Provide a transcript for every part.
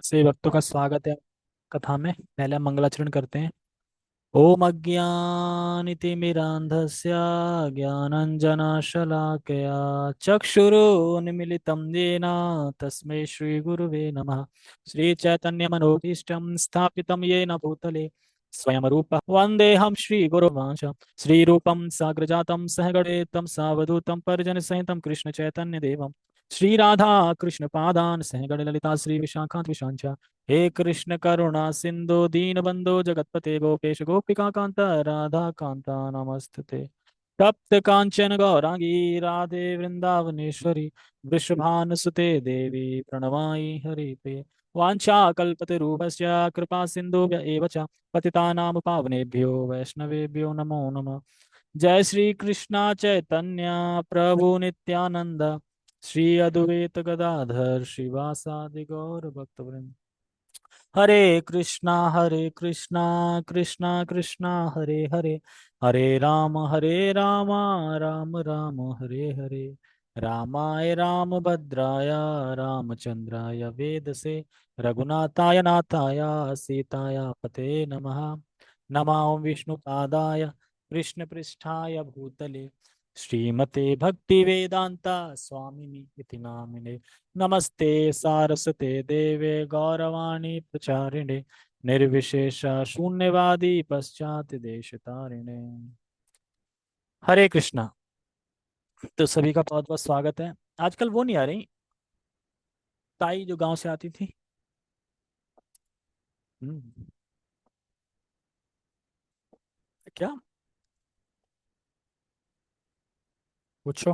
से भक्तों का स्वागत है कथा में। पहले हम मंगलाचरण करते हैं। ओम अज्ञानितिमिरान्धस्य ज्ञानञ्जनशलाकया चक्षुरुन्मिलितं येन तस्मै श्रीगुरुवे नमः। श्रीचैतन्यमनोभीष्टं स्थापितं येन भूतले स्वयं रूपः वन्देऽहं श्रीगुरुवांश श्रीरूपं साग्रजातं सहगणेतं सावधूतं परिजनसहितं कृष्णचैतन्यदेवं श्रीराधा कृष्णपादान् सहगणललिता श्रीविशाखान्विशाञ्च। हे कृष्ण करुणा सिंधु दीनबंधु जगतपते गोपेश गोपिका कांत राधा कांता नमस्तुते। तप्त कांचन गौरांगी राधे वृंदावनेश्वरी वृषभानुसुते देवी प्रणमामि हरिप्रिये। वाञ्छाकल्पतरुभ्यश्च कृपा सिन्धुभ्य एव च पतितानां पावनेभ्यो वैष्णवेभ्यो नमो नमः। जय श्री कृष्णा चैतन्य प्रभु नित्यानंद श्री अद्वैत गदाधर श्रीवासादि गौर भक्तवृंद। हरे कृष्णा कृष्णा कृष्णा हरे हरे हरे राम राम राम हरे हरे। रामाय रामभद्राय रामचंद्राय वेदसे रघुनाथाय नाथाय सीताय पते नमः। नमो विष्णुपादाय कृष्णपृष्ठाय भूतले श्रीमते भक्तिवेदांता स्वामिनि इति नामिने। नमस्ते सारस्वते देवे गौरवाणी प्रचारिणे निर्विशेष शून्यवादी पश्चात देश तारिणे। हरे कृष्णा। तो सभी का बहुत बहुत स्वागत है। आजकल वो नहीं आ रही ताई जो गांव से आती थी। हम्म, क्या पूछो।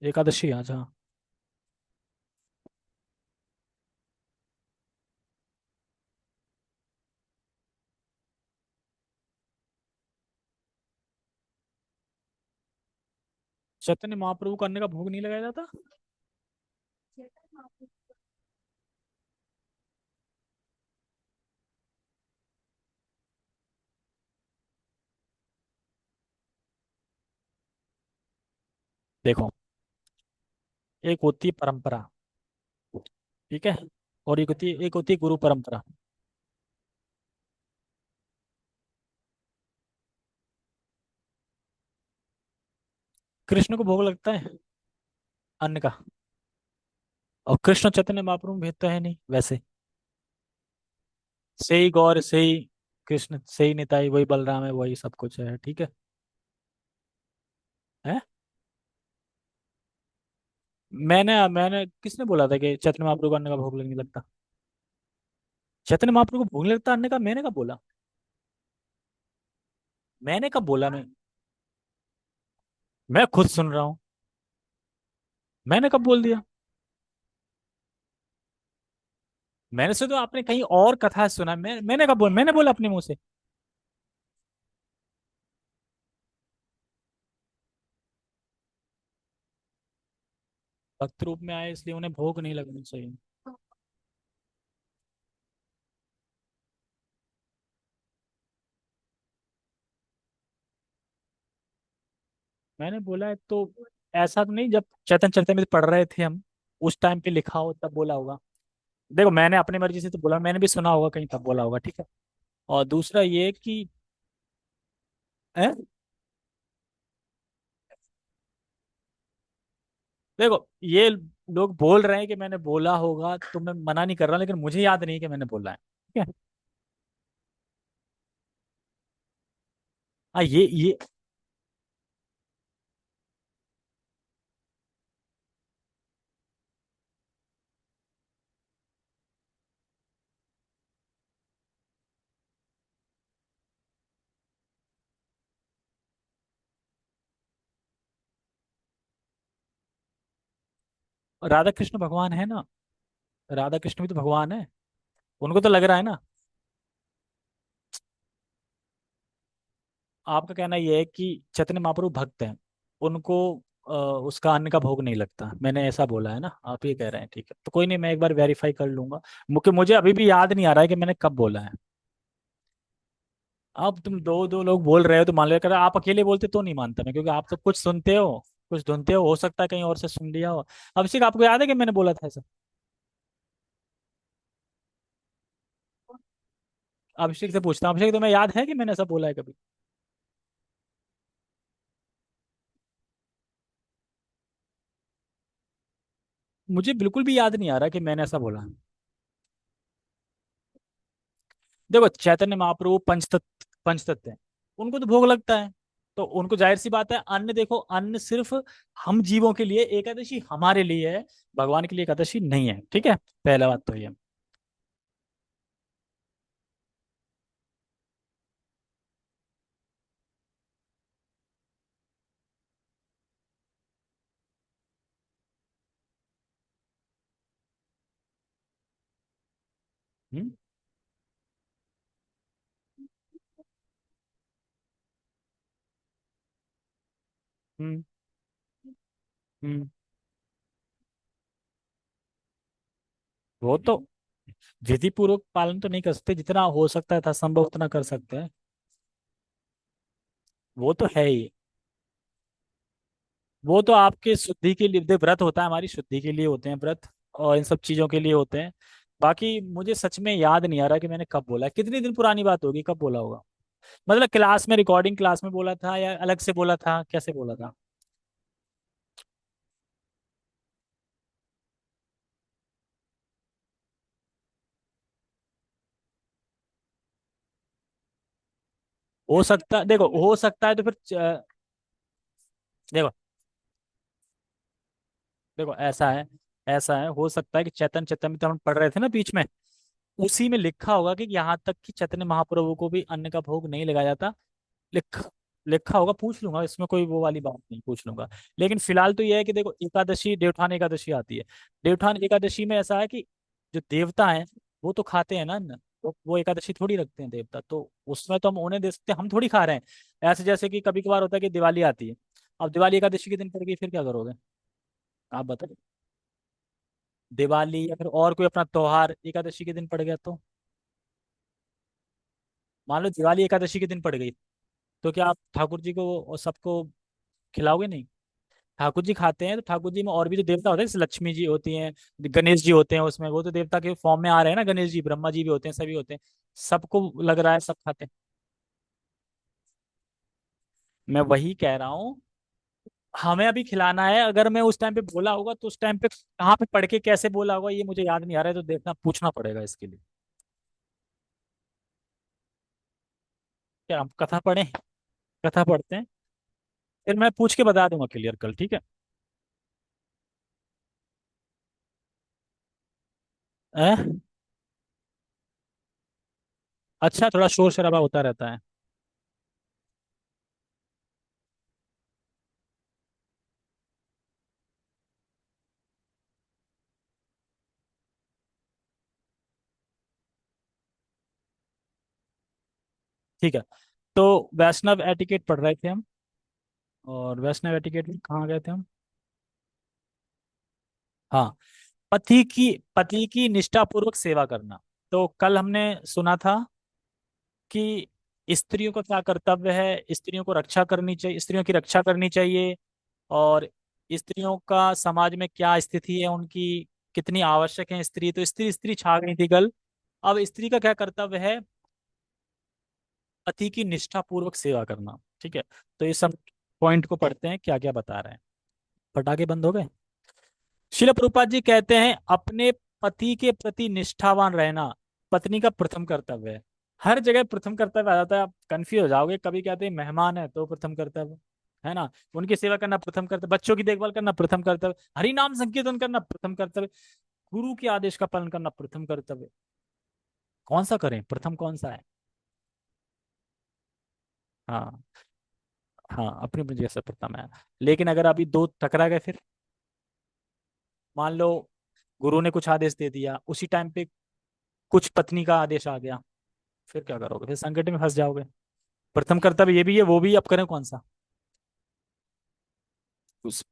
एकादशी आज, हाँ। चैतन्य महाप्रभु को अन्न का भोग नहीं लगाया जाता। देखो, एक होती है परंपरा, ठीक है, और एक होती है गुरु परंपरा। कृष्ण को भोग लगता है अन्न का, और कृष्ण चैतन्य महाप्रभु में भेद तो है नहीं वैसे। से ही गौर, से ही कृष्ण, से ही निताई, वही बलराम है, वही सब कुछ है, ठीक है। है। मैंने किसने बोला था कि चैतन्य महाप्रभु को अन्न का भोग लगने लगता। चैतन्य महाप्रभु को भोग नहीं लगता अन्न का, मैंने कब बोला? मैंने कब बोला? मैं खुद सुन रहा हूँ। मैंने कब बोल दिया? मैंने से तो आपने कहीं और कथा सुना। मैंने कब बोला? मैंने बोला अपने मुंह से? भक्त रूप में आए इसलिए उन्हें भोग नहीं लगना चाहिए। मैंने बोला है तो ऐसा तो नहीं, जब चैतन्य चरितमृत पढ़ रहे थे हम उस टाइम पे लिखा हो तब बोला होगा। देखो, मैंने अपनी मर्जी से तो बोला, मैंने भी सुना होगा कहीं तब बोला होगा, ठीक है। और दूसरा ये कि है, देखो ये लोग बोल रहे हैं कि मैंने बोला होगा, तो मैं मना नहीं कर रहा, लेकिन मुझे याद नहीं कि मैंने बोला है, ठीक है। हाँ, ये राधा कृष्ण भगवान है ना। राधा कृष्ण भी तो भगवान है। उनको तो लग रहा है ना। आपका कहना यह है कि चैतन्य महाप्रभु भक्त हैं, उनको उसका अन्न का भोग नहीं लगता, मैंने ऐसा बोला है ना, आप ये कह रहे हैं, ठीक है। तो कोई नहीं, मैं एक बार वेरीफाई कर लूंगा। मुझे अभी भी याद नहीं आ रहा है कि मैंने कब बोला है। अब तुम दो दो लोग बोल रहे हो तो मान लिया कर, आप अकेले बोलते तो नहीं मानता मैं, क्योंकि आप तो कुछ सुनते हो। कुछ ढूंढते हो सकता है कहीं और से सुन लिया हो। अभिषेक, आपको याद है कि मैंने बोला था ऐसा? अभिषेक से पूछता हूँ, अभिषेक तुम्हें याद है कि मैंने ऐसा बोला है कभी? मुझे बिल्कुल भी याद नहीं आ रहा कि मैंने ऐसा बोला। देखो, चैतन्य महाप्रभु पंचतत्व हैं, उनको तो भोग लगता है, तो उनको जाहिर सी बात है अन्न, देखो अन्न सिर्फ हम जीवों के लिए, एकादशी हमारे लिए है, भगवान के लिए एकादशी नहीं है, ठीक है। पहला बात तो ये। हम्म। हम्म। हम्म। वो तो विधि पूर्वक पालन तो नहीं कर सकते, जितना हो सकता था संभव उतना कर सकते हैं। वो तो है ही। वो तो आपके शुद्धि के लिए व्रत होता है, हमारी शुद्धि के लिए होते हैं व्रत, और इन सब चीजों के लिए होते हैं। बाकी मुझे सच में याद नहीं आ रहा कि मैंने कब बोला है। कितने दिन पुरानी बात होगी, कब बोला होगा? मतलब क्लास में, रिकॉर्डिंग क्लास में बोला था या अलग से बोला था, कैसे बोला था? हो सकता, देखो हो सकता है तो फिर देखो, देखो ऐसा है, ऐसा है, हो सकता है कि चैतन्य चैतन्य हम पढ़ रहे थे ना बीच में, उसी में लिखा होगा कि यहाँ तक कि चैतन्य महाप्रभु को भी अन्न का भोग नहीं लगाया जाता। लिख लिखा होगा, पूछ लूंगा, इसमें कोई वो वाली बात नहीं, पूछ लूंगा। लेकिन फिलहाल तो ये है कि देखो, एकादशी देवठान एकादशी आती है। देवठान एकादशी में ऐसा है कि जो देवता हैं वो तो खाते हैं ना अन्न, तो वो एकादशी थोड़ी रखते हैं देवता, तो उसमें तो हम उन्हें दे सकते हैं, हम थोड़ी खा रहे हैं। ऐसे जैसे कि कभी कभार होता है कि दिवाली आती है, अब दिवाली एकादशी के दिन पड़ गई, फिर क्या करोगे? आप बताओ। दिवाली या फिर और कोई अपना त्योहार एकादशी के दिन पड़ गया तो, मान लो दिवाली एकादशी के दिन पड़ गई, तो क्या आप ठाकुर जी को और सबको खिलाओगे? नहीं। ठाकुर जी खाते हैं, तो ठाकुर जी में और भी तो देवता होते हैं, जैसे लक्ष्मी जी होती हैं, गणेश जी होते हैं उसमें, वो तो देवता के फॉर्म में आ रहे हैं ना, गणेश जी, ब्रह्मा जी भी होते हैं, सभी होते हैं। सबको लग रहा है सब खाते हैं। मैं वही कह रहा हूँ, हमें अभी खिलाना है, अगर मैं उस टाइम पे बोला होगा तो उस टाइम पे कहाँ पे पढ़ के कैसे बोला होगा ये मुझे याद नहीं आ रहा है, तो देखना, पूछना पड़ेगा इसके लिए। क्या हम कथा पढ़े? कथा पढ़ते हैं, फिर मैं पूछ के बता दूंगा क्लियर कल, ठीक है? अह? अच्छा, थोड़ा शोर शराबा होता रहता है। ठीक है, तो वैष्णव एटिकेट पढ़ रहे थे हम, और वैष्णव एटिकेट में कहाँ गए थे हम? हाँ, पति की निष्ठापूर्वक सेवा करना। तो कल हमने सुना था कि स्त्रियों का क्या कर्तव्य है, स्त्रियों को रक्षा करनी चाहिए, स्त्रियों की रक्षा करनी चाहिए, और स्त्रियों का समाज में क्या स्थिति है उनकी, कितनी आवश्यक है स्त्री, तो स्त्री स्त्री छा गई थी कल। अब स्त्री का क्या कर्तव्य है? पति की निष्ठापूर्वक सेवा करना, ठीक है। तो ये सब पॉइंट को पढ़ते हैं, क्या क्या बता रहे हैं। पटाखे बंद हो गए? शिल प्रभुपाद जी कहते हैं, अपने पति के प्रति निष्ठावान रहना पत्नी का प्रथम कर्तव्य है। हर जगह प्रथम कर्तव्य आ जाता है, आप कंफ्यूज हो जाओगे, कभी कहते हैं मेहमान है तो प्रथम कर्तव्य, है ना, उनकी सेवा करना प्रथम कर्तव्य, बच्चों की देखभाल करना प्रथम कर्तव्य, हरि नाम संकीर्तन करना प्रथम कर्तव्य, गुरु के आदेश का पालन करना प्रथम कर्तव्य। कौन सा करें, प्रथम कौन सा है? हाँ। हाँ, अपनी अपनी जगह से प्रथम है। लेकिन अगर अभी दो टकरा गए फिर, मान लो गुरु ने कुछ आदेश दे दिया, उसी टाइम पे कुछ पत्नी का आदेश आ गया, फिर क्या करोगे? फिर संकट में फंस जाओगे। प्रथम कर्तव्य ये भी है वो भी है, अब करें कौन सा? उस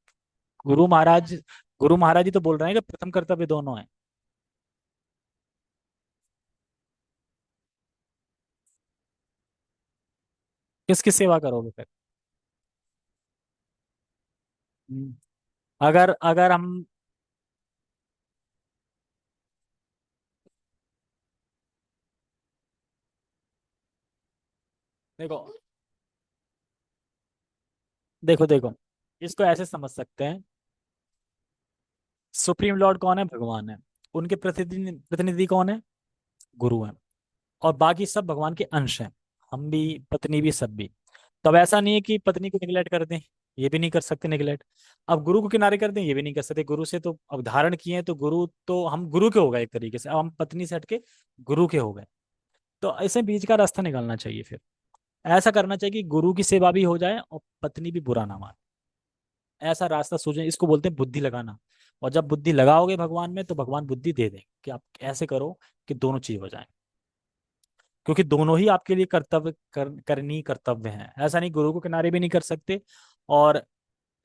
गुरु महाराज, गुरु महाराज जी तो बोल रहे हैं कि प्रथम कर्तव्य दोनों है। किसकी सेवा करोगे फिर? हम्म, अगर अगर हम देखो देखो देखो, इसको ऐसे समझ सकते हैं। सुप्रीम लॉर्ड कौन है? भगवान है। उनके प्रतिनिधि प्रतिनिधि कौन है? गुरु हैं। और बाकी सब भगवान के अंश हैं। हम भी, पत्नी भी, सब भी। तब ऐसा नहीं है कि पत्नी को निगलेक्ट कर दें, ये भी नहीं कर सकते निगलेक्ट। अब गुरु को किनारे कर दें, ये भी नहीं कर सकते। गुरु से तो अवधारण किए हैं, तो गुरु तो हम गुरु के हो गए एक तरीके से। अब हम पत्नी से हटके गुरु के हो गए। तो ऐसे बीच का रास्ता निकालना चाहिए फिर। ऐसा करना चाहिए कि गुरु की सेवा भी हो जाए और पत्नी भी बुरा ना माने। ऐसा रास्ता सोचें, इसको बोलते हैं बुद्धि लगाना। और जब बुद्धि लगाओगे भगवान में, तो भगवान बुद्धि दे देंगे कि आप ऐसे करो कि दोनों चीज हो जाए। क्योंकि दोनों ही आपके लिए करनी कर्तव्य हैं। ऐसा नहीं, गुरु को किनारे भी नहीं कर सकते। और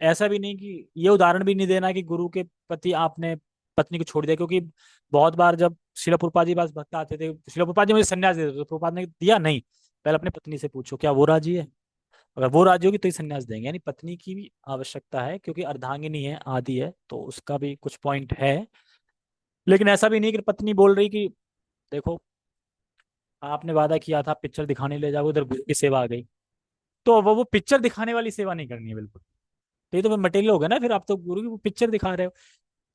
ऐसा भी नहीं कि ये उदाहरण भी नहीं देना कि गुरु के प्रति आपने पत्नी को छोड़ दिया। क्योंकि बहुत बार जब शिला प्रभुपाद जी के पास भक्त आते थे, शिला प्रभुपाद जी मुझे संन्यास दे दो, तो प्रभुपाद ने दिया नहीं। पहले अपनी पत्नी से पूछो क्या वो राजी है। अगर वो राजी होगी तो ही संन्यास देंगे। यानी पत्नी की भी आवश्यकता है, क्योंकि अर्धांगिनी है, आदि है, तो उसका भी कुछ पॉइंट है। लेकिन ऐसा भी नहीं कि पत्नी बोल रही कि देखो, आपने वादा किया था पिक्चर दिखाने ले जाओगे, उधर गुरु की सेवा आ गई। तो वो पिक्चर दिखाने वाली सेवा नहीं करनी है बिल्कुल। तो ये तो मटेरियल हो गया ना, फिर आप तो गुरु की पिक्चर दिखा रहे हो।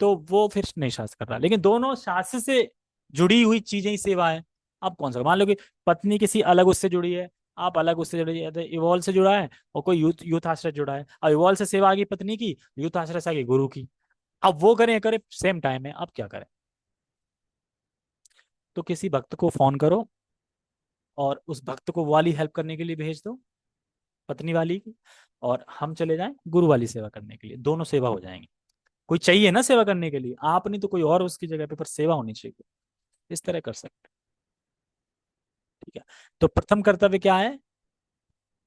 तो वो फिर नहीं शास्त्र कर रहा। लेकिन दोनों शास्त्र से जुड़ी हुई चीजें ही सेवा है। आप कौन सा मान लो कि पत्नी किसी अलग उससे जुड़ी है, आप अलग उससे जुड़ी है, तो इवॉल्व से जुड़ा है और कोई यूथ यूथ आश्रय से जुड़ा है। अब इवॉल्व से सेवा आ गई पत्नी की, यूथ आश्रय से आ गई गुरु की। अब वो करें करें सेम टाइम में, आप क्या करें? तो किसी भक्त को फोन करो और उस भक्त को वो वाली हेल्प करने के लिए भेज दो, पत्नी वाली की। और हम चले जाएं गुरु वाली सेवा करने के लिए, दोनों सेवा हो जाएंगी। कोई चाहिए ना सेवा करने के लिए, आप नहीं तो कोई और उसकी जगह पे, पर सेवा होनी चाहिए। इस तरह कर सकते हैं। ठीक है। तो प्रथम कर्तव्य क्या है?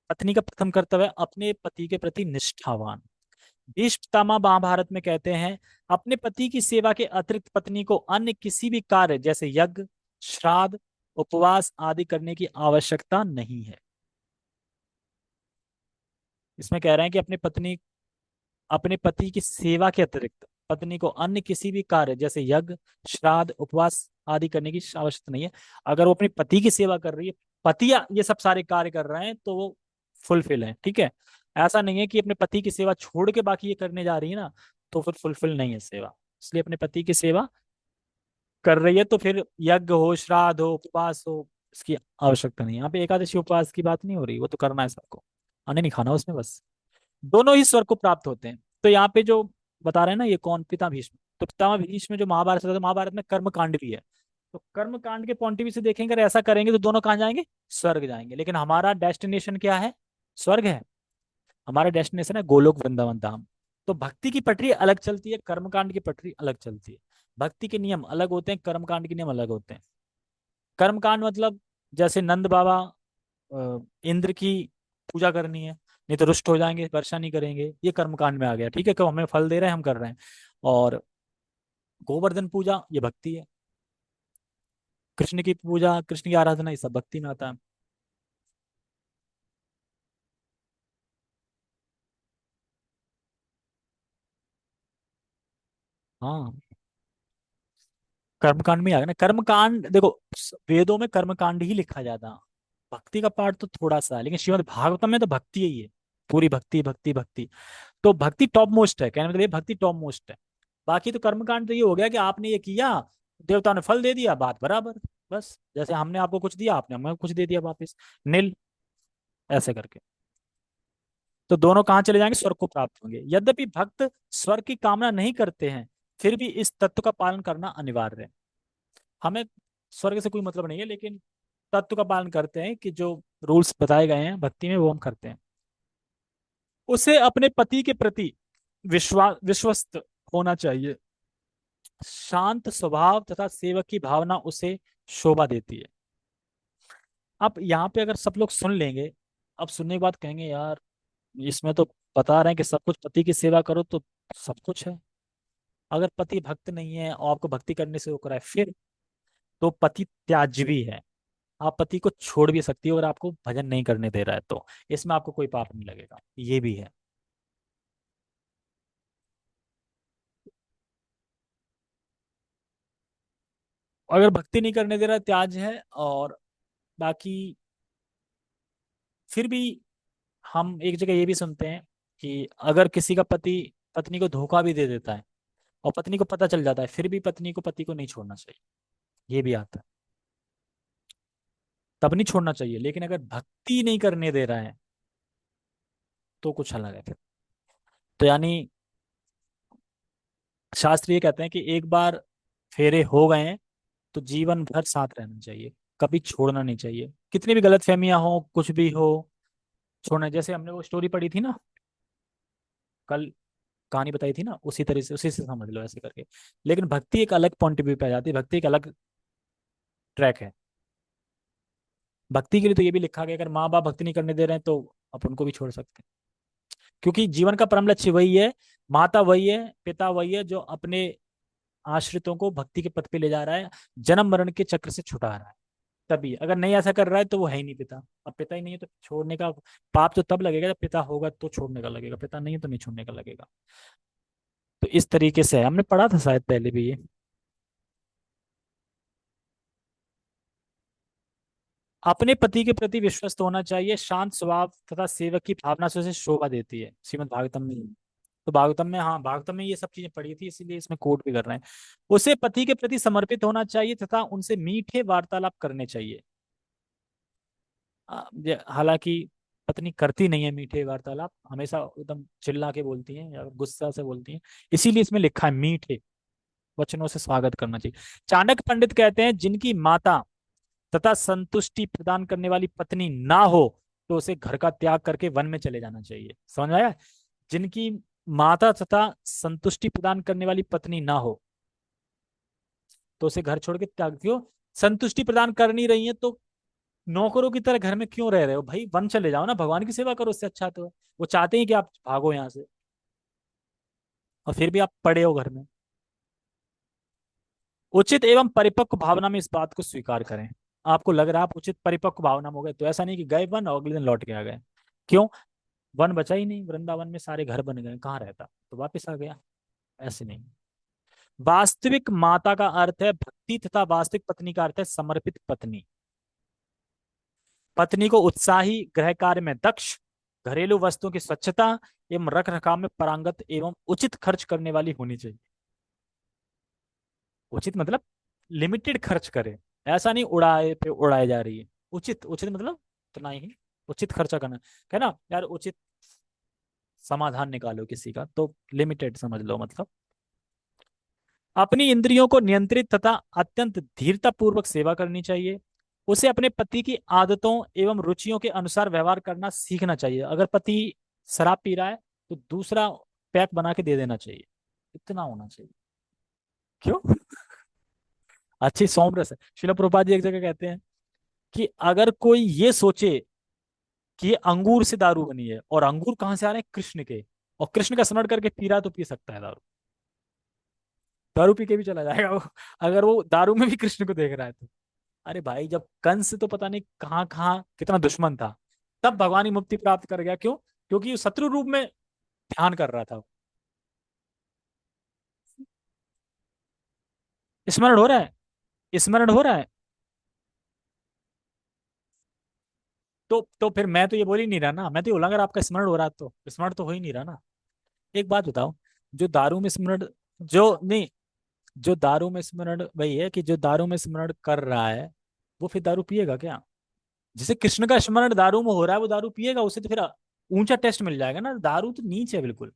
पत्नी का प्रथम कर्तव्य है अपने पति के प्रति निष्ठावान। भीष्म पितामह महाभारत में कहते हैं, अपने पति की सेवा के अतिरिक्त पत्नी को अन्य किसी भी कार्य जैसे यज्ञ, श्राद्ध, उपवास आदि करने की आवश्यकता नहीं है। इसमें कह रहे हैं कि अपने पति की सेवा के अतिरिक्त पत्नी को अन्य किसी भी कार्य जैसे यज्ञ, श्राद्ध, उपवास आदि करने की आवश्यकता नहीं है। अगर वो अपने पति की सेवा कर रही है, पति ये सब सारे कार्य कर रहे हैं, तो वो फुलफिल है। ठीक है। ऐसा नहीं है कि अपने पति की सेवा छोड़ के बाकी ये करने जा रही है ना, तो फिर फुलफिल नहीं है सेवा। इसलिए अपने पति की सेवा कर रही है, तो फिर यज्ञ हो, श्राद्ध हो, उपवास हो, इसकी आवश्यकता नहीं है। यहाँ पे एकादशी उपवास की बात नहीं हो रही, वो तो करना है सबको, आने नहीं खाना उसमें बस। दोनों ही स्वर्ग को प्राप्त होते हैं। तो यहाँ पे जो बता रहे हैं ना, ये कौन? पिता भीष्म। तो पितामह भीष्म में जो महाभारत चलता है, महाभारत में कर्म कांड भी है। तो कर्म कांड के पॉइंट ऑफ व्यू से देखेंगे, अगर ऐसा करेंगे तो दोनों कहाँ जाएंगे? स्वर्ग जाएंगे। लेकिन हमारा डेस्टिनेशन क्या है? स्वर्ग है। हमारा डेस्टिनेशन है गोलोक वृंदावन धाम। तो भक्ति की पटरी अलग चलती है, कर्म कांड की पटरी अलग चलती है। भक्ति के नियम अलग होते हैं, कर्म कांड के नियम अलग होते हैं। कर्म कांड मतलब जैसे नंद बाबा इंद्र की पूजा करनी है, नहीं तो रुष्ट हो जाएंगे, वर्षा नहीं करेंगे, ये कर्म कांड में आ गया। ठीक है, क्यों? हमें फल दे रहे हैं, हम कर रहे हैं। और गोवर्धन पूजा ये भक्ति है। कृष्ण की पूजा, कृष्ण की आराधना, ये सब भक्ति में आता है। हाँ, कर्मकांड में ही आ गया ना। कर्मकांड देखो, वेदों में कर्मकांड ही लिखा जाता है। भक्ति का पार्ट तो थोड़ा सा है, लेकिन श्रीमद् भागवतम में तो भक्ति ही है। पूरी भक्ति भक्ति भक्ति। तो भक्ति टॉप मोस्ट है, कहने मतलब ये भक्ति टॉप मोस्ट है। बाकी तो कर्मकांड तो ये हो गया कि आपने ये किया, देवता ने फल दे दिया, बात बराबर। बस जैसे हमने आपको कुछ दिया, आपने हमें कुछ दे दिया वापस, नील। ऐसे करके तो दोनों कहाँ चले जाएंगे? स्वर्ग को प्राप्त होंगे। यद्यपि भक्त स्वर्ग की कामना नहीं करते हैं, फिर भी इस तत्व का पालन करना अनिवार्य है। हमें स्वर्ग से कोई मतलब नहीं है, लेकिन तत्व का पालन करते हैं कि जो रूल्स बताए गए हैं भक्ति में, वो हम करते हैं। उसे अपने पति के प्रति विश्वस्त होना चाहिए। शांत स्वभाव तथा सेवक की भावना उसे शोभा देती है। अब यहाँ पे अगर सब लोग सुन लेंगे, अब सुनने के बाद कहेंगे यार, इसमें तो बता रहे हैं कि सब कुछ पति की सेवा करो, तो सब कुछ है। अगर पति भक्त नहीं है और आपको भक्ति करने से रोक रहा है, फिर तो पति त्याज्य भी है। आप पति को छोड़ भी सकती हो, अगर आपको भजन नहीं करने दे रहा है तो इसमें आपको कोई पाप नहीं लगेगा, ये भी है। अगर भक्ति नहीं करने दे रहा त्याज है। और बाकी फिर भी हम एक जगह ये भी सुनते हैं कि अगर किसी का पति पत्नी को धोखा भी दे देता है और पत्नी को पता चल जाता है, फिर भी पत्नी को पति को नहीं छोड़ना चाहिए। ये भी आता है। तब नहीं छोड़ना चाहिए, लेकिन अगर भक्ति नहीं करने दे रहा है तो कुछ अलग है फिर। तो यानी शास्त्र ये कहते हैं कि एक बार फेरे हो गए हैं तो जीवन भर साथ रहना चाहिए, कभी छोड़ना नहीं चाहिए। कितनी भी गलत फहमियां हो, कुछ भी हो, छोड़ना। जैसे हमने वो स्टोरी पढ़ी थी ना कल, कहानी बताई थी ना, उसी तरह से, उसी से समझ लो ऐसे करके। लेकिन भक्ति एक अलग पॉइंट ऑफ व्यू पे आ जाती है, भक्ति एक अलग ट्रैक है। भक्ति के लिए तो ये भी लिखा गया अगर माँ बाप भक्ति नहीं करने दे रहे हैं तो आप उनको भी छोड़ सकते हैं। क्योंकि जीवन का परम लक्ष्य वही है, माता वही है, पिता वही है जो अपने आश्रितों को भक्ति के पथ पे ले जा रहा है, जन्म मरण के चक्र से छुटा रहा है। तभी अगर नहीं ऐसा कर रहा है तो वो है ही नहीं पिता। अब पिता ही नहीं है तो छोड़ने का पाप तो तब लगेगा जब पिता होगा तो छोड़ने का लगेगा, पिता नहीं है तो नहीं छोड़ने का लगेगा। तो इस तरीके से है। हमने पढ़ा था शायद पहले भी ये। अपने पति के प्रति विश्वस्त होना चाहिए, शांत स्वभाव तथा सेवक की भावना से उसे शोभा देती है, श्रीमद् भागवतम में। तो भागवतम में, हाँ भागवतम में ये सब चीजें पढ़ी थी इसीलिए इसमें कोट भी कर रहे हैं। उसे पति के प्रति समर्पित होना चाहिए तथा उनसे मीठे वार्तालाप करने चाहिए। हालांकि पत्नी करती नहीं है मीठे वार्तालाप, हमेशा एकदम चिल्ला के बोलती हैं या गुस्सा से बोलती हैं। इसीलिए इसमें लिखा है मीठे वचनों से स्वागत करना चाहिए। चाणक्य पंडित कहते हैं जिनकी माता तथा संतुष्टि प्रदान करने वाली पत्नी ना हो तो उसे घर का त्याग करके वन में चले जाना चाहिए। समझ में आया? जिनकी माता तथा संतुष्टि प्रदान करने वाली पत्नी ना हो तो उसे घर छोड़ के त्याग। क्यों? संतुष्टि प्रदान कर नहीं रही है तो नौकरों की तरह घर में क्यों रह रहे हो भाई? वन चले जाओ ना, भगवान की सेवा करो, उससे अच्छा तो है। वो चाहते हैं कि आप भागो यहाँ से और फिर भी आप पड़े हो घर में। उचित एवं परिपक्व भावना में इस बात को स्वीकार करें। आपको लग रहा है आप उचित परिपक्व भावना में हो गए तो ऐसा नहीं कि गए वन और अगले दिन लौट के आ गए। क्यों? वन बचा ही नहीं, वृंदावन में सारे घर बन गए, कहाँ रहता? तो वापस आ गया। ऐसे नहीं। वास्तविक माता का अर्थ है भक्ति तथा वास्तविक पत्नी का अर्थ है समर्पित पत्नी। पत्नी को उत्साही, गृह कार्य में दक्ष, घरेलू वस्तुओं की स्वच्छता एवं रख रखाव में पारंगत एवं उचित खर्च करने वाली होनी चाहिए। उचित मतलब लिमिटेड खर्च करे, ऐसा नहीं उड़ाए पे उड़ाए जा रही है। उचित, उचित मतलब इतना ही उचित खर्चा करना है ना यार। उचित समाधान निकालो किसी का तो लिमिटेड समझ लो मतलब। अपनी इंद्रियों को नियंत्रित तथा अत्यंत धीरता पूर्वक सेवा करनी चाहिए। उसे अपने पति की आदतों एवं रुचियों के अनुसार व्यवहार करना सीखना चाहिए। अगर पति शराब पी रहा है तो दूसरा पैक बना के दे देना चाहिए, इतना होना चाहिए। क्यों? अच्छी सौम्य रस है। शिला प्रभुपाद जी एक जगह कहते हैं कि अगर कोई ये सोचे कि ये अंगूर से दारू बनी है और अंगूर कहाँ से आ रहे हैं? कृष्ण के, और कृष्ण का स्मरण करके पी रहा है तो पी सकता है दारू। दारू पी के भी चला जाएगा वो, अगर वो दारू में भी कृष्ण को देख रहा है तो। अरे भाई जब कंस तो पता नहीं कहाँ कहाँ कितना दुश्मन था, तब भगवान ही मुक्ति प्राप्त कर गया। क्यों? क्योंकि वो शत्रु रूप में ध्यान कर रहा था। स्मरण हो रहा है? स्मरण हो रहा है? तो फिर मैं तो ये बोल ही नहीं रहा ना, मैं तो ये बोला अगर आपका स्मरण हो रहा है तो स्मरण तो हो ही नहीं रहा ना। एक बात बताओ, जो दारू में स्मरण, जो नहीं, जो दारू में स्मरण वही है कि जो दारू में स्मरण कर रहा है वो फिर दारू पिएगा क्या? जिसे कृष्ण का स्मरण दारू में हो रहा है वो दारू पिएगा? उसे तो फिर ऊंचा टेस्ट मिल जाएगा ना। दारू तो नीच है बिल्कुल।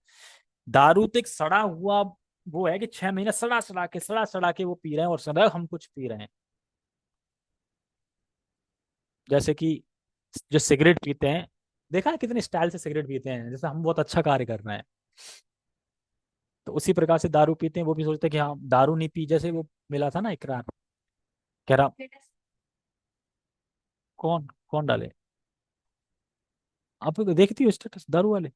दारू तो एक सड़ा हुआ वो है कि 6 महीने सड़ा सड़ा के वो पी रहे हैं और सदा हम कुछ पी रहे हैं। जैसे कि जो सिगरेट पीते हैं, देखा है कितने स्टाइल से सिगरेट पीते हैं, जैसे हम बहुत अच्छा कार्य कर रहे हैं। तो उसी प्रकार से दारू पीते हैं, वो भी सोचते हैं कि हाँ दारू नहीं पी। जैसे वो मिला था ना इकरार, कह रहा। कौन कौन डाले? आप लोग देखती हो स्टेटस दारू वाले?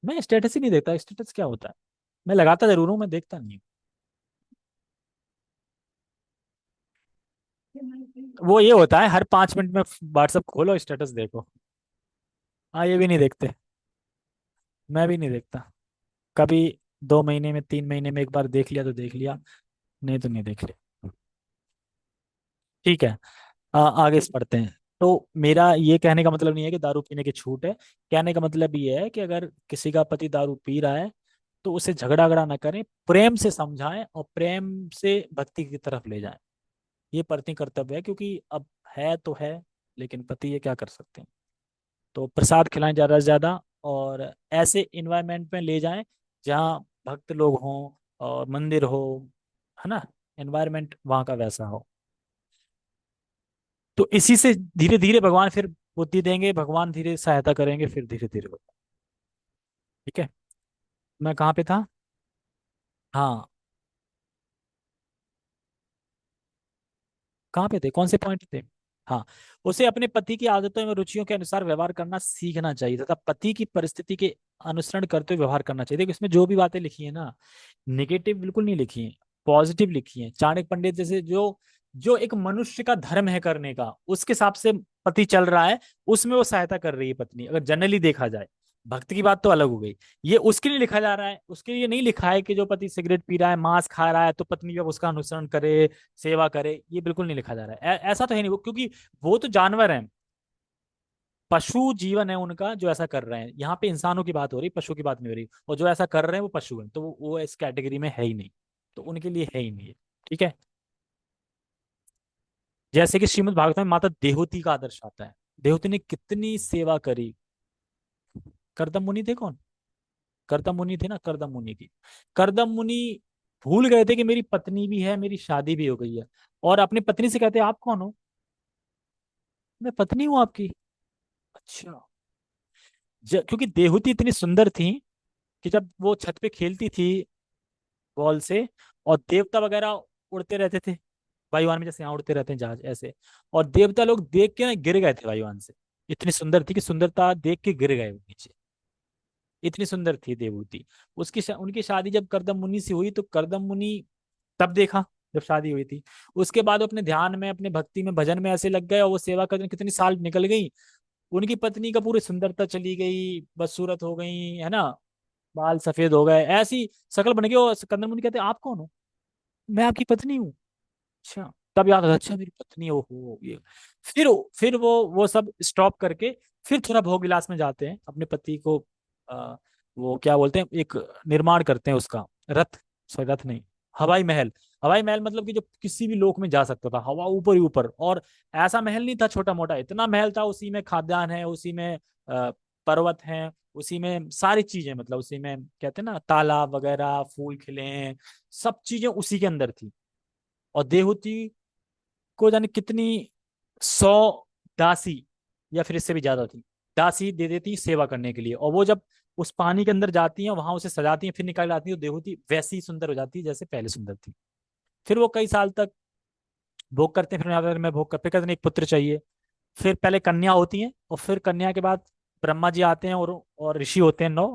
मैं स्टेटस ही नहीं देखता। स्टेटस क्या होता है? मैं लगाता जरूर हूँ, मैं देखता नहीं हूँ। वो ये होता है हर 5 मिनट में व्हाट्सएप खोलो स्टेटस देखो। हाँ ये भी नहीं देखते। मैं भी नहीं देखता कभी। 2 महीने में 3 महीने में एक बार देख लिया तो देख लिया, नहीं तो नहीं देख लिया। ठीक है। आगे से पढ़ते हैं। तो मेरा ये कहने का मतलब नहीं है कि दारू पीने की छूट है। कहने का मतलब ये है कि अगर किसी का पति दारू पी रहा है तो उसे झगड़ा झगड़ा ना करें, प्रेम से समझाएं और प्रेम से भक्ति की तरफ ले जाएं। ये पत्नी कर्तव्य है, क्योंकि अब है तो है, लेकिन पति ये क्या कर सकते हैं। तो प्रसाद खिलाएं ज़्यादा से ज़्यादा, और ऐसे इन्वायरमेंट में ले जाएं जहाँ भक्त लोग हों और मंदिर हो, है ना, एनवायरमेंट वहाँ का वैसा हो। तो इसी से धीरे धीरे भगवान फिर बुद्धि देंगे, भगवान धीरे सहायता करेंगे, फिर धीरे धीरे होगा। ठीक है। मैं कहाँ पे था? हाँ, कहाँ पे थे, कौन से पॉइंट थे? हाँ, उसे अपने पति की आदतों एवं रुचियों के अनुसार व्यवहार करना सीखना चाहिए तथा पति की परिस्थिति के अनुसरण करते हुए व्यवहार करना चाहिए। देखो इसमें जो भी बातें लिखी है ना, नेगेटिव बिल्कुल नहीं लिखी है, पॉजिटिव लिखी है। चाणक्य पंडित जैसे जो जो एक मनुष्य का धर्म है करने का, उसके हिसाब से पति चल रहा है, उसमें वो सहायता कर रही है पत्नी, अगर जनरली देखा जाए। भक्त की बात तो अलग हो गई। ये उसके लिए लिखा जा रहा है, उसके लिए नहीं लिखा है कि जो पति सिगरेट पी रहा है, मांस खा रहा है, तो पत्नी अब उसका अनुसरण करे, सेवा करे। ये बिल्कुल नहीं लिखा जा रहा है, ऐसा तो है नहीं वो, क्योंकि वो तो जानवर हैं, पशु जीवन है उनका जो ऐसा कर रहे हैं। यहाँ पे इंसानों की बात हो रही, पशु की बात नहीं हो रही, और जो ऐसा कर रहे हैं वो पशु हैं, तो वो इस कैटेगरी में है ही नहीं, तो उनके लिए है ही नहीं है। ठीक है। जैसे कि श्रीमद् भागवत में माता देहूति का आदर्श आता है। देहूति ने कितनी सेवा करी। करदम मुनि थे कौन? करदम मुनि थे ना, करदम मुनि की। करदम मुनि भूल गए थे कि मेरी पत्नी भी है, मेरी शादी भी हो गई है, और अपनी पत्नी से कहते हैं आप कौन हो? मैं पत्नी हूँ आपकी। अच्छा। क्योंकि देहूति इतनी सुंदर थी कि जब वो छत पे खेलती थी बॉल से, और देवता वगैरह उड़ते रहते थे वायुयान में, जैसे यहाँ उड़ते रहते हैं जहाज ऐसे, और देवता लोग देख के ना गिर गए थे वायुयान से। इतनी सुंदर थी कि सुंदरता देख के गिर गए वो नीचे। इतनी सुंदर थी देवहूति। उनकी शादी जब करदम मुनि से हुई, तो करदम मुनि तब देखा जब शादी हुई थी। उसके बाद वो अपने ध्यान में, अपने भक्ति में, भजन में ऐसे लग गए, और वो सेवा करने कितनी साल निकल गई। उनकी पत्नी का पूरी सुंदरता चली गई, बदसूरत हो गई, है ना, बाल सफेद हो गए, ऐसी शक्ल बन गई। और कंदन मुनि कहते आप कौन हो? मैं आपकी पत्नी हूँ। अच्छा। तब याद आता, अच्छा मेरी पत्नी, हो ये। फिर फिर वो सब स्टॉप करके फिर थोड़ा भोग विलास में जाते हैं, अपने पति को आ, वो क्या बोलते हैं, एक निर्माण करते हैं उसका, रथ, सॉरी रथ नहीं, हवाई महल। हवाई महल मतलब कि जो किसी भी लोक में जा सकता था, हवा ऊपर ही ऊपर। और ऐसा महल नहीं था छोटा मोटा, इतना महल था, उसी में खाद्यान्न है, उसी में पर्वत है, उसी में सारी चीजें, मतलब उसी में कहते हैं ना तालाब वगैरह, फूल खिले हैं, सब चीजें उसी के अंदर थी। और देहूति को जाने कितनी 100 दासी, या फिर इससे भी ज्यादा थी, दासी दे देती सेवा करने के लिए। और वो जब उस पानी के अंदर जाती हैं, वहां उसे सजाती हैं, फिर निकाल लाती हैं, तो देहूति वैसी ही सुंदर हो जाती है जैसे पहले सुंदर थी। फिर वो कई साल तक भोग करते हैं, फिर मैं भोग करते कहते हैं एक पुत्र चाहिए। फिर पहले कन्या होती है, और फिर कन्या के बाद ब्रह्मा जी आते हैं, और ऋषि होते हैं 9,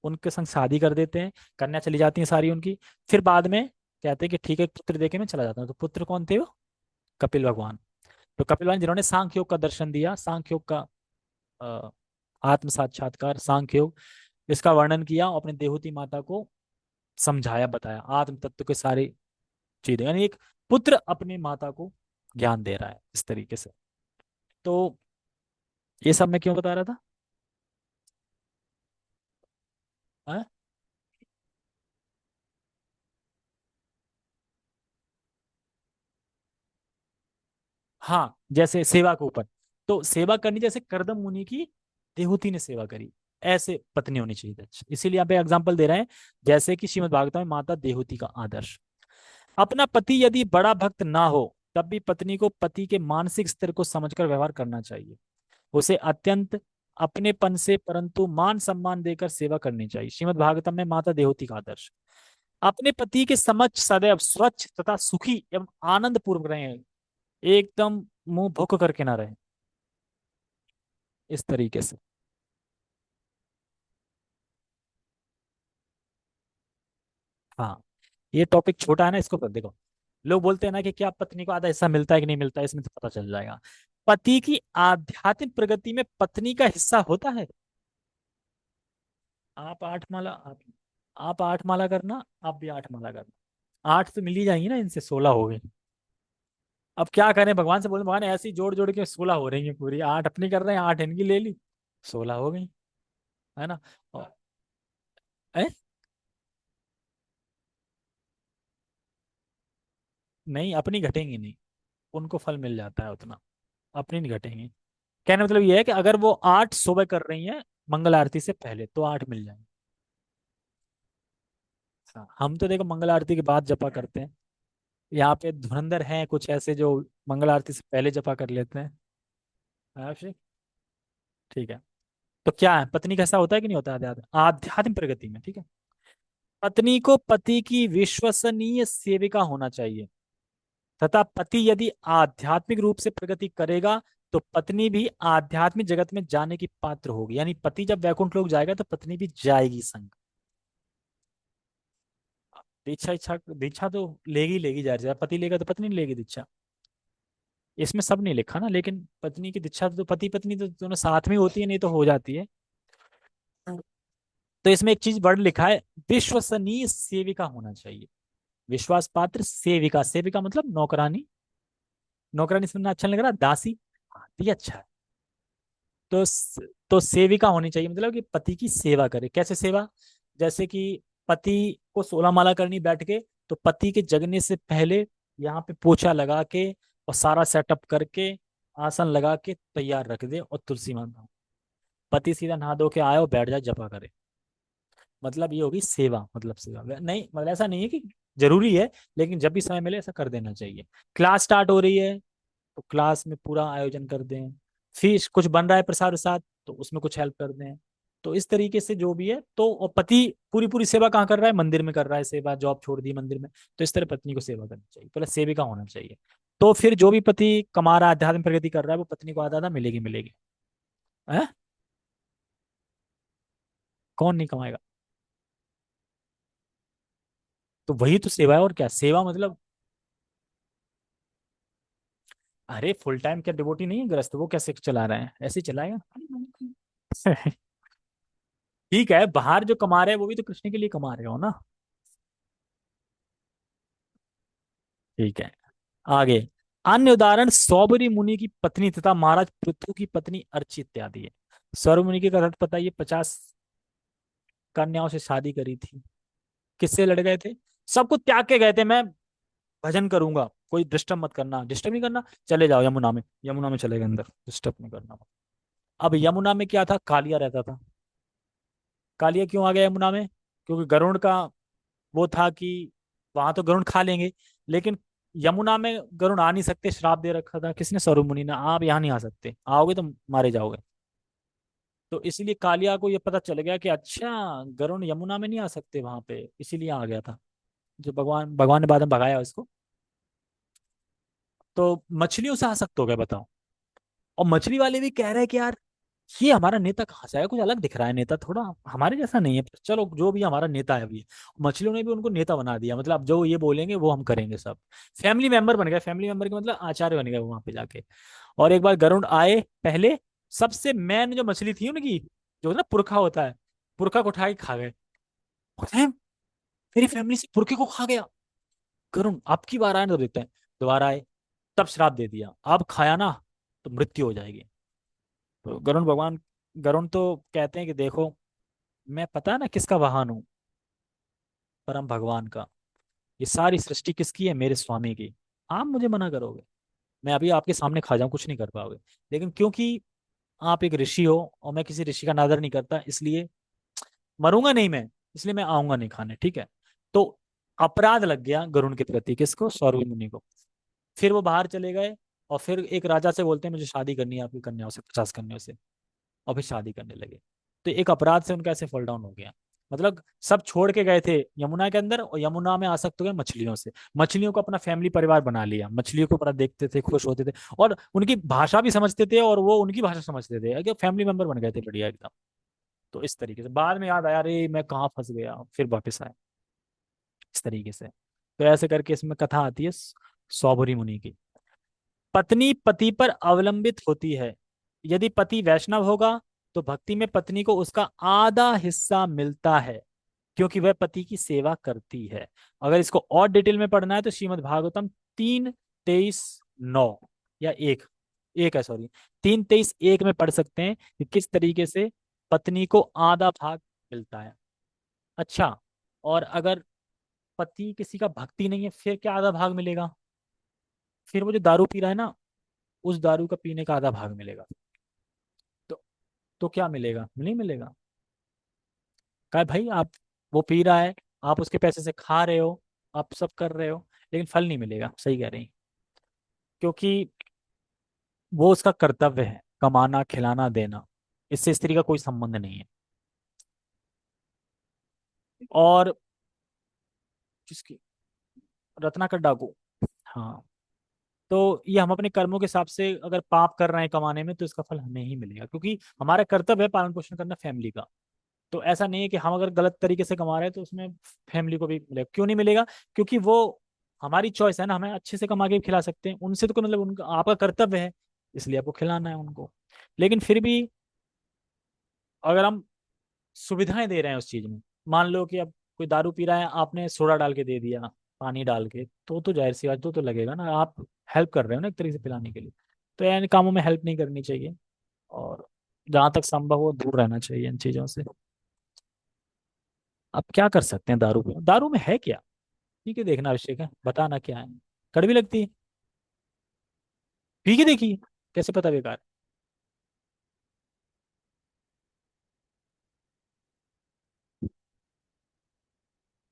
उनके संग शादी कर देते हैं। कन्या चली जाती है सारी उनकी। फिर बाद में कहते हैं कि ठीक है पुत्र देके मैं चला जाता हूँ। तो पुत्र कौन थे वो? कपिल भगवान। तो कपिल भगवान जिन्होंने सांख्य योग का दर्शन दिया, सांख्य योग का अ, आत्म साक्षात्कार, सांख्य योग, इसका वर्णन किया, और अपने देहूती माता को समझाया, बताया आत्म तत्व के सारी चीजें, यानी एक पुत्र अपनी माता को ज्ञान दे रहा है इस तरीके से। तो ये सब मैं क्यों बता रहा था? हाँ। हाँ, जैसे सेवा के ऊपर, तो सेवा करनी जैसे करदम मुनि की देहूति ने सेवा करी, ऐसे पत्नी होनी चाहिए। अच्छा, इसीलिए यहाँ पे एग्जांपल दे रहे हैं, जैसे कि श्रीमद् भागवत में माता देहूति का आदर्श। अपना पति यदि बड़ा भक्त ना हो, तब भी पत्नी को पति के मानसिक स्तर को समझकर व्यवहार करना चाहिए। उसे अत्यंत अपनेपन से, परंतु मान सम्मान देकर सेवा करनी चाहिए। श्रीमद् भागवतम में माता देहूति का आदर्श। अपने पति के समक्ष सदैव स्वच्छ तथा सुखी एवं आनंद पूर्वक रहे, एकदम मुंह भुक करके ना रहे, इस तरीके से। हाँ, ये टॉपिक छोटा है ना, इसको देखो। लोग बोलते हैं ना कि क्या पत्नी को आधा हिस्सा मिलता है कि नहीं मिलता है, इसमें तो पता चल जाएगा। पति की आध्यात्मिक प्रगति में पत्नी का हिस्सा होता है। आप 8 माला आप आप 8 माला करना, आप भी 8 माला करना। 8 तो मिल ही जाएंगी ना, इनसे 16 हो गई। अब क्या करें, भगवान से बोले भगवान ऐसे ही जोड़ जोड़ के 16 हो रही है पूरी, 8 अपनी कर रहे हैं, 8 इनकी ले ली, 16 हो गई। है ना। और- ए? नहीं, अपनी घटेंगी नहीं, उनको फल मिल जाता है उतना, अपनी नहीं घटेंगी। कहने का मतलब ये है कि अगर वो 8 सुबह कर रही हैं मंगल आरती से पहले, तो 8 मिल जाएंगे। हाँ, हम तो देखो मंगल आरती के बाद जपा करते हैं। यहाँ पे धुरंधर हैं कुछ ऐसे जो मंगल आरती से पहले जपा कर लेते हैं। हाँ, अभिषेक। ठीक है। तो क्या है, पत्नी का ऐसा होता है कि नहीं होता, आध्यात्म आध्यात्म प्रगति में, ठीक है। पत्नी को पति की विश्वसनीय सेविका होना चाहिए, तथा पति यदि आध्यात्मिक रूप से प्रगति करेगा तो पत्नी भी आध्यात्मिक जगत में जाने की पात्र होगी। यानी पति जब वैकुंठ लोक जाएगा तो पत्नी भी जाएगी संग। दीक्षा इच्छा दीक्षा तो लेगी लेगी, जाहिर सी बात, पति लेगा तो पत्नी नहीं लेगी दीक्षा। इसमें सब नहीं लिखा ना, लेकिन पत्नी की दीक्षा तो पति पत्नी तो दोनों साथ में होती है, नहीं तो हो जाती है। तो इसमें एक चीज वर्ड लिखा है, विश्वसनीय सेविका होना चाहिए। विश्वास पात्र सेविका, सेविका मतलब नौकरानी। नौकरानी सुनना अच्छा नहीं लग रहा, दासी। हाँ, तो ये अच्छा है। तो तो सेविका होनी चाहिए, मतलब कि पति की सेवा करे। कैसे सेवा? जैसे कि पति को 16 माला करनी बैठ के, तो पति के जगने से पहले यहाँ पे पोछा लगा के और सारा सेटअप करके आसन लगा के तैयार रख दे, और तुलसी माला। पति सीधा नहा धो के आए और बैठ जाए जपा करे। मतलब ये होगी सेवा, मतलब सेवा नहीं, मतलब ऐसा नहीं है कि जरूरी है, लेकिन जब भी समय मिले ऐसा कर देना चाहिए। क्लास स्टार्ट हो रही है तो क्लास में पूरा आयोजन कर दें। फिर कुछ बन रहा है प्रसाद प्रसाद, तो उसमें कुछ हेल्प कर दें। तो इस तरीके से जो भी है, तो और पति पूरी पूरी सेवा कहाँ कर रहा है, मंदिर में कर रहा है सेवा, जॉब छोड़ दी मंदिर में। तो इस तरह पत्नी को सेवा करनी चाहिए, पहले सेविका होना चाहिए। तो फिर जो भी पति कमा रहा है, आध्यात्मिक प्रगति कर रहा है, वो पत्नी को आधा आधा मिलेगी मिलेगी। है। कौन नहीं कमाएगा? तो वही तो सेवा है, और क्या सेवा मतलब। अरे फुल टाइम क्या डिवोटी नहीं है ग्रस्त, वो कैसे चला रहे हैं, ऐसे ही चलाएगा। ठीक है, बाहर जो कमा रहे हैं वो भी तो कृष्ण के लिए कमा रहे हो ना। ठीक है। आगे, अन्य उदाहरण सौबरी मुनि की पत्नी तथा महाराज पृथु की पत्नी अर्ची इत्यादि है। सौर मुनि की कथा तो पता, ये 50 कन्याओं से शादी करी थी। किससे लड़ गए थे? सबको त्याग के गए थे, मैं भजन करूंगा, कोई डिस्टर्ब मत करना, डिस्टर्ब नहीं करना, चले जाओ यमुना में, यमुना में चले गए अंदर, डिस्टर्ब नहीं करना। अब यमुना में क्या था, कालिया रहता था। कालिया क्यों आ गया यमुना में? क्योंकि गरुड़ का वो था कि वहां तो गरुड़ खा लेंगे, लेकिन यमुना में गरुड़ आ नहीं सकते, श्राप दे रखा था किसने, सौरभ मुनि ने, आप यहाँ नहीं आ सकते, आओगे तो मारे जाओगे। तो इसलिए कालिया को ये पता चल गया कि अच्छा, गरुड़ यमुना में नहीं आ सकते वहां पे, इसीलिए आ गया था। जो भगवान भगवान ने बाद में भगाया उसको। तो मछलियों से आसक्त हो गए, बताओ। और मछली वाले भी कह रहे हैं कि यार, ये हमारा नेता कहाँ से आया, कुछ अलग दिख रहा है नेता, थोड़ा हमारे जैसा नहीं है, चलो जो भी हमारा नेता है अभी। मछलियों ने भी उनको नेता बना दिया, मतलब अब जो ये बोलेंगे वो हम करेंगे सब। फैमिली मेंबर बन गए, फैमिली मेंबर के मतलब आचार्य बन गए वहां पे जाके। और एक बार गरुड़ आए पहले, सबसे मेन जो मछली थी उनकी, जो ना पुरखा होता है, पुरखा को उठा के खा गए। बोलते हैं, मेरी फैमिली से पुरखे को खा गया। गरुड़ अब की बार आए तो देते हैं। दोबारा आए, तब श्राप दे दिया, अब खाया ना तो मृत्यु हो जाएगी। तो गरुण भगवान, गरुण तो कहते हैं कि देखो, मैं पता है ना किसका वाहन हूँ, परम भगवान का। ये सारी सृष्टि किसकी है, मेरे स्वामी की। आप मुझे मना करोगे, मैं अभी आपके सामने खा जाऊं, कुछ नहीं कर पाओगे। लेकिन क्योंकि आप एक ऋषि हो और मैं किसी ऋषि का नादर नहीं करता, इसलिए मरूंगा नहीं मैं, इसलिए मैं आऊंगा नहीं खाने, ठीक है। तो अपराध लग गया गरुण के प्रति, किसको, सौरवी मुनि को। फिर वो बाहर चले गए, और फिर एक राजा से बोलते हैं मुझे शादी करनी है आपकी कन्याओं से, 50 कन्याओं से। और फिर शादी करने लगे। तो एक अपराध से उनका ऐसे फॉल डाउन हो गया। मतलब सब छोड़ के गए थे यमुना के अंदर, और यमुना में आसक्त हो गए मछलियों से। मछलियों को अपना फैमिली परिवार बना लिया, मछलियों को बड़ा देखते थे, खुश होते थे, और उनकी भाषा भी समझते थे और वो उनकी भाषा समझते थे, फैमिली मेंबर बन गए थे बढ़िया एकदम। तो इस तरीके से बाद में याद आया, अरे मैं कहाँ फंस गया, फिर वापस आया। इस तरीके से, तो ऐसे करके इसमें कथा आती है सौभरी मुनि की। पत्नी पति पर अवलंबित होती है। यदि पति वैष्णव होगा तो भक्ति में पत्नी को उसका आधा हिस्सा मिलता है। क्योंकि वह पति की सेवा करती है। अगर इसको और डिटेल में पढ़ना है तो श्रीमद् भागवतम 3:23:9 या एक, एक है सॉरी, 3:23:1 में पढ़ सकते हैं कि किस तरीके से पत्नी को आधा भाग मिलता है। अच्छा, और अगर पति किसी का भक्ति नहीं है फिर क्या आधा भाग मिलेगा? फिर वो जो दारू पी रहा है ना, उस दारू का पीने का आधा भाग मिलेगा। तो तो क्या मिलेगा? नहीं मिलेगा। कहा भाई आप, वो पी रहा है, आप उसके पैसे से खा रहे हो, आप सब कर रहे हो, लेकिन फल नहीं मिलेगा। सही कह रही, क्योंकि वो उसका कर्तव्य है, कमाना खिलाना देना, इससे स्त्री का कोई संबंध नहीं है। और किसकी? रत्नाकर डाकू। हाँ। तो ये हम अपने कर्मों के हिसाब से अगर पाप कर रहे हैं कमाने में तो इसका फल हमें ही मिलेगा, क्योंकि हमारा कर्तव्य है पालन पोषण करना फैमिली का। तो ऐसा नहीं है कि हम अगर गलत तरीके से कमा रहे हैं तो उसमें फैमिली को भी मिलेगा। क्यों नहीं मिलेगा? क्योंकि वो हमारी चॉइस है ना, हमें अच्छे से कमा के भी खिला सकते हैं, उनसे तो कोई मतलब, उनका आपका कर्तव्य है, इसलिए आपको खिलाना है उनको। लेकिन फिर भी अगर हम सुविधाएं दे रहे हैं उस चीज में, मान लो कि अब कोई दारू पी रहा है, आपने सोडा डाल के दे दिया, पानी डाल के, तो जाहिर सी बात, तो लगेगा ना, आप हेल्प कर रहे हो ना एक तरीके से पिलाने के लिए। तो इन कामों में हेल्प नहीं करनी चाहिए, और जहां तक संभव हो दूर रहना चाहिए इन चीजों से। अब क्या कर सकते हैं? दारू पे, दारू में है क्या? पी के देखना आवश्यक है, बताना क्या है। कड़वी लगती है, पी के देखिए, कैसे पता बेकार?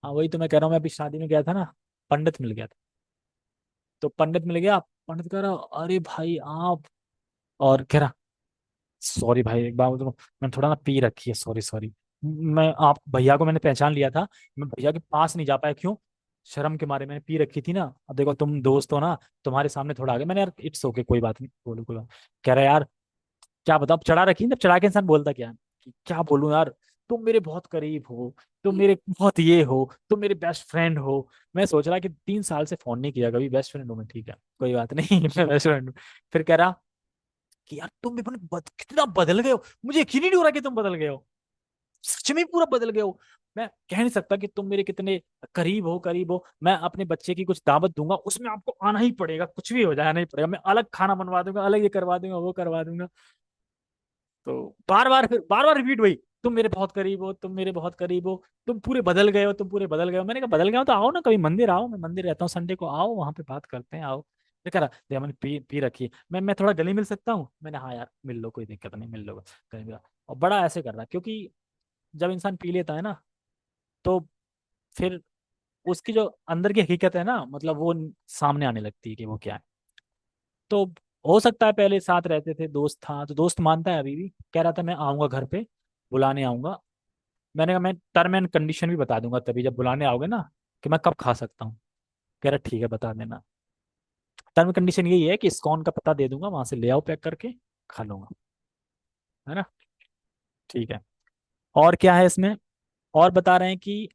हाँ वही तो मैं कह रहा हूँ, मैं अभी शादी में गया था ना, पंडित मिल गया था। तो पंडित मिल गया, पंडित कह रहा अरे भाई आप, और कह रहा सॉरी भाई एक बार तो मैंने थोड़ा ना पी रखी है, सॉरी सॉरी। मैं आप भैया को मैंने पहचान लिया था, मैं भैया के पास नहीं जा पाया, क्यों? शर्म के मारे, मैंने पी रखी थी ना। अब देखो तुम दोस्त हो ना, तुम्हारे सामने थोड़ा आ गया मैंने, यार इट्स ओके कोई बात नहीं, बोलो कोई बात। कह रहा यार क्या बताओ, चढ़ा रखी जब, चढ़ा के इंसान बोलता क्या है कि क्या बोलूं यार, तुम मेरे बहुत करीब हो, तुम मेरे बहुत ये हो, तुम मेरे बेस्ट फ्रेंड हो। मैं सोच रहा कि 3 साल से फोन नहीं किया कभी, बेस्ट फ्रेंड हो मैं, ठीक है कोई बात नहीं मैं बेस्ट फ्रेंड हूँ। फिर कह रहा कि यार तुम भी कितना बदल गए हो, मुझे यकीन ही नहीं हो रहा कि तुम बदल गए हो, सच में पूरा बदल गए हो। मैं कह नहीं सकता कि तुम मेरे कितने करीब हो, करीब हो। मैं अपने बच्चे की कुछ दावत दूंगा, उसमें आपको आना ही पड़ेगा, कुछ भी हो जाए आना ही पड़ेगा, मैं अलग खाना बनवा दूंगा, अलग ये करवा दूंगा, वो करवा दूंगा। तो बार बार रिपीट हुई, तुम मेरे बहुत करीब हो, तुम मेरे बहुत करीब हो, तुम पूरे बदल गए हो, तुम पूरे बदल गए हो। मैंने कहा बदल गया हो तो आओ ना कभी मंदिर आओ, मैं मंदिर रहता हूँ संडे को, आओ वहां पे बात करते हैं, आओ। फिर कह रहा देखा मैंने पी रखी, मैं थोड़ा गले मिल सकता हूँ? मैंने हाँ यार मिल लो, कोई दिक्कत नहीं, मिल लो गले मिला। और बड़ा ऐसे कर रहा, क्योंकि जब इंसान पी लेता है ना, तो फिर उसकी जो अंदर की हकीकत है ना, मतलब वो सामने आने लगती है कि वो क्या है। तो हो सकता है पहले साथ रहते थे, दोस्त था, तो दोस्त मानता है अभी भी, कह रहा था मैं आऊंगा घर पे, बुलाने आऊंगा। मैंने कहा मैं टर्म एंड कंडीशन भी बता दूंगा तभी जब बुलाने आओगे ना, कि मैं कब खा सकता हूँ। कह रहा ठीक है बता देना। टर्म कंडीशन यही है कि इस्कॉन का पता दे दूंगा, वहां से ले आओ पैक करके, खा लूंगा, है ना? ठीक है। और क्या है इसमें? और बता रहे हैं कि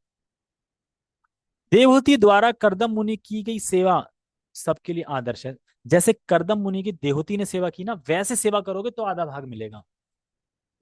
देवहूति द्वारा करदम मुनि की गई सेवा सबके लिए आदर्श है। जैसे करदम मुनि की देवहूति ने सेवा की ना, वैसे सेवा करोगे तो आधा भाग मिलेगा।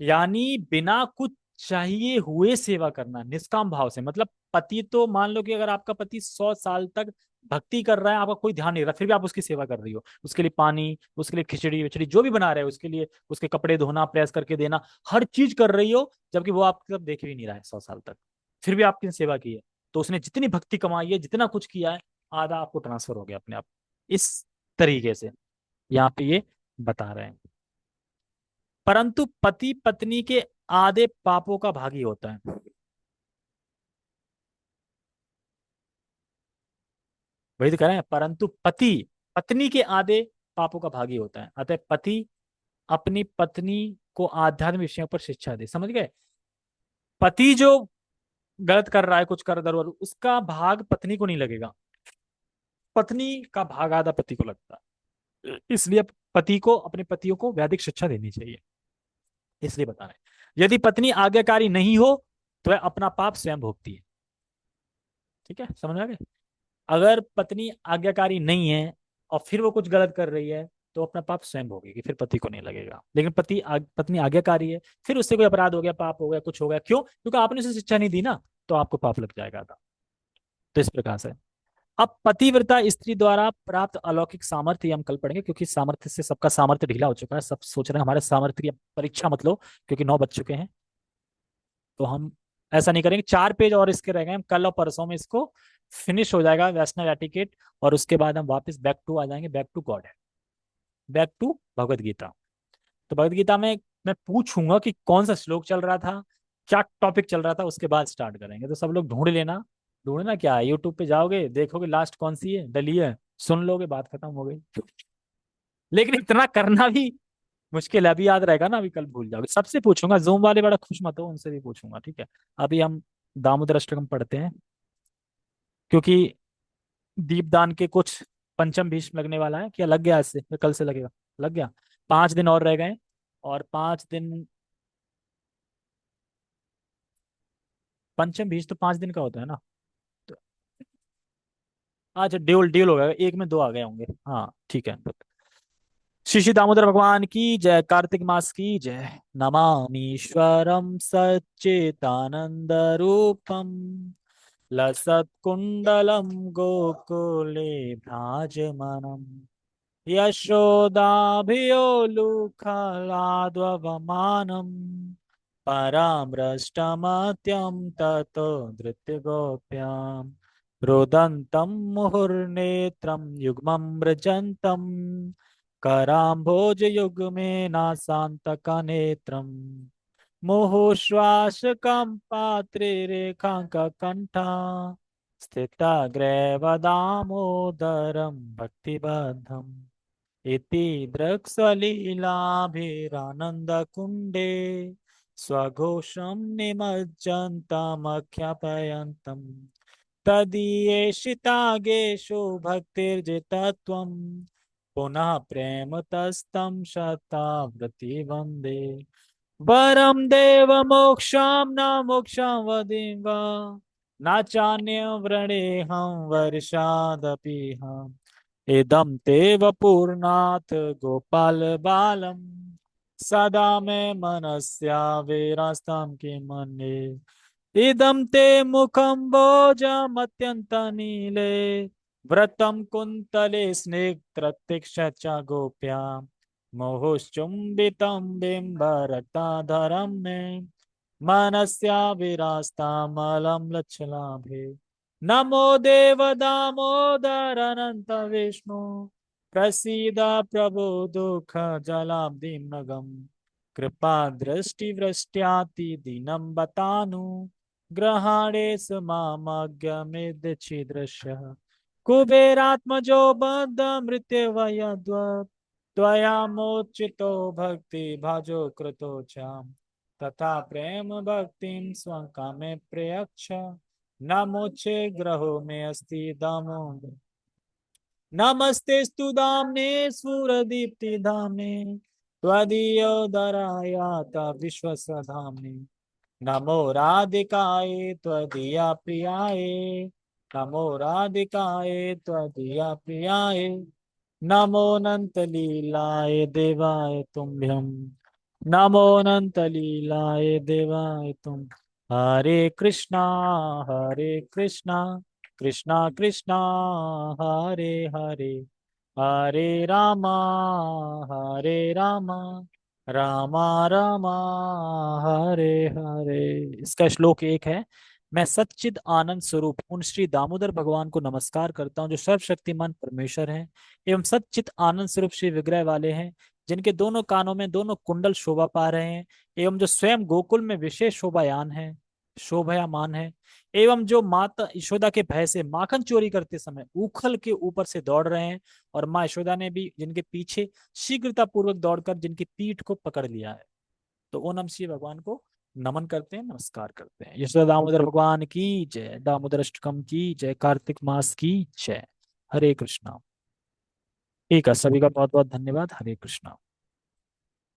यानी बिना कुछ चाहिए हुए सेवा करना, निष्काम भाव से। मतलब पति तो मान लो कि अगर आपका पति 100 साल तक भक्ति कर रहा है, आपका कोई ध्यान नहीं रहा, फिर भी आप उसकी सेवा कर रही हो, उसके लिए पानी, उसके लिए खिचड़ी विचड़ी जो भी बना रहे हो, उसके लिए उसके कपड़े धोना, प्रेस करके देना, हर चीज कर रही हो, जबकि वो आपकी तरफ देख भी नहीं रहा है 100 साल तक, फिर भी आपकी सेवा की है। तो उसने जितनी भक्ति कमाई है, जितना कुछ किया है, आधा आपको ट्रांसफर हो गया अपने आप। इस तरीके से यहाँ पे ये बता रहे हैं। परंतु पति पत्नी के आधे पापों का भागी होता है। वही तो कह रहे हैं, परंतु पति पत्नी के आधे पापों का भागी होता है। अतः पति अपनी पत्नी को आध्यात्मिक विषयों पर शिक्षा दे, समझ गए? पति जो गलत कर रहा है, कुछ कर दर उसका भाग पत्नी को नहीं लगेगा, पत्नी का भाग आधा पति को लगता है। इसलिए पति को अपने पतियों को वैदिक शिक्षा देनी चाहिए, इसलिए बता रहे हैं। यदि पत्नी आज्ञाकारी नहीं हो तो वह अपना पाप स्वयं भोगती है। ठीक है, समझ में आ गया? अगर पत्नी आज्ञाकारी नहीं है और फिर वो कुछ गलत कर रही है, तो अपना पाप स्वयं भोगेगी, फिर पति को नहीं लगेगा। लेकिन पत्नी आज्ञाकारी है, फिर उससे कोई अपराध हो गया, पाप हो गया, कुछ हो गया, क्यों? क्योंकि आपने उसे शिक्षा नहीं दी ना। तो आपको पाप लग जाएगा था। तो इस प्रकार से अब पतिव्रता स्त्री द्वारा प्राप्त अलौकिक सामर्थ्य, ये हम कल पढ़ेंगे, क्योंकि सामर्थ्य से सबका सामर्थ्य ढीला हो चुका है, सब सोच रहे हैं हमारे सामर्थ्य की अब परीक्षा मत लो, क्योंकि 9 बज चुके हैं। तो हम ऐसा नहीं करेंगे, 4 पेज और इसके रह गए, हम कल और परसों में इसको फिनिश हो जाएगा वैष्णव एटिकेट। और उसके बाद हम वापस बैक टू आ जाएंगे, back to God, back to Bhagavad Gita. तो भगवत गीता में मैं पूछूंगा कि कौन सा श्लोक चल रहा था, क्या टॉपिक चल रहा था, उसके बाद स्टार्ट करेंगे। तो सब लोग ढूंढ लेना। ढूंढना क्या है, यूट्यूब पे जाओगे, देखोगे लास्ट कौन सी है, डली है, सुन लोगे, बात खत्म हो गई। लेकिन इतना करना भी मुश्किल है, अभी याद रहेगा ना, अभी कल भूल जाओगे। सबसे पूछूंगा, जूम वाले बड़ा खुश मत हो, उनसे भी पूछूंगा, ठीक है। अभी हम दामोदर अष्टकम पढ़ते हैं, क्योंकि दीपदान के कुछ पंचम भीष्म लगने वाला है। क्या लग गया आज से या कल से लगेगा? लग गया। 5 दिन और रह गए, और 5 दिन। पंचम भीष्म तो 5 दिन का होता है ना। तो अच्छा, ड्यूल ड्यूल हो गया, एक में 2 आ गए होंगे, हाँ ठीक है। श्री श्री दामोदर भगवान की जय, कार्तिक मास की जय। नमामीश्वरम सच्चिदानंद रूपम, लसत्कुंडलम गोकुले भ्राजमानम, यशोदाभियोलुखलाद्वमानम्, परामृष्टमत्यं ततो धृतगोप्याम्, रुदन्तं मुहुर्नेत्रं युग्मं मृजन्तं, कराम्भोजयुग्मेनाशान्तकनेत्रम्, मुहुश्वासकं पात्रे रेखाङ्ककण्ठा, स्थिताग्रैवदामोदरं भक्तिबद्धम्, इति दृक्सलीलाभिरानन्दकुण्डे, स्वघोषं निमज्जन्तमख्यापयन्तम्, तदीयेषितागेषु भक्तिर्जितत्वं, पुनः प्रेम तस्तं शतावृत्ति वन्दे, वरं देवमोक्षं न मोक्षं वदिं वा, न चान्यवृणेऽहं वर्षादपि हम, इदं ते वपुर्नाथ गोपाल बालम, सदा मे मनस्या विरस्तं किमन्ये, इदं ते मुखं भोजमत्यन्तनीले, व्रतं कुन्तले स्निग्धप्रत्यक्ष च गोप्या, मोहुश्चुम्बितं बिम्बरक्ताधरं मे, मनस्या विरास्तामलं लच्छलाभे, नमो देव दामोदर अनंत विष्णु, प्रसीद प्रभु दुख जलाब्धि नगम, कृपा दृष्टि वृष्ट्याति दीनं बतानु, ग्रहणेश मामज्ञ छिदृश्य, कुबेरात्मजो बद्ध मृत्युवयद्व, त्वया मोचितो भक्ति भाजो कृतो च, तथा प्रेम भक्तिं स्वकामे प्रयच्छ, नमोचे ग्रहो में अस्ति दामोदर, नमस्तेस्तु दाम्ने स्फुरदीप्ति धाम्ने, त्वदीयोदरायात विश्वसधाम्ने, नमो राधिकाय त्वदीया प्रियाय, नमो राधिकाय त्वदीया प्रियाय, नमो अनंत लीलाय देवाय तुभ्यं, नमो अनंत लीलाय देवाय तुम, हरे कृष्णा, हरे कृष्णा, कृष्णा कृष्णा, हरे हरे, हरे रामा, हरे रामा, रामा रामा, हरे हरे। इसका श्लोक एक है। मैं सच्चिद आनंद स्वरूप उन श्री दामोदर भगवान को नमस्कार करता हूँ, जो सर्वशक्तिमान परमेश्वर हैं एवं सच्चित आनंद स्वरूप श्री विग्रह वाले हैं, जिनके दोनों कानों में दोनों कुंडल शोभा पा रहे हैं, एवं जो स्वयं गोकुल में विशेष शोभायान है, शोभायमान है, एवं जो माता यशोदा के भय से माखन चोरी करते समय उखल के ऊपर से दौड़ रहे हैं, और माँ यशोदा ने भी जिनके पीछे शीघ्रता पूर्वक दौड़कर जिनकी पीठ को पकड़ लिया है। तो ओ नम शिव भगवान को नमन करते हैं, नमस्कार करते हैं। यशोदा दामोदर भगवान की जय, दामोदर अष्टकम की जय, कार्तिक मास की जय। हरे कृष्णा। ठीक है, सभी का बहुत बहुत धन्यवाद। हरे कृष्णा।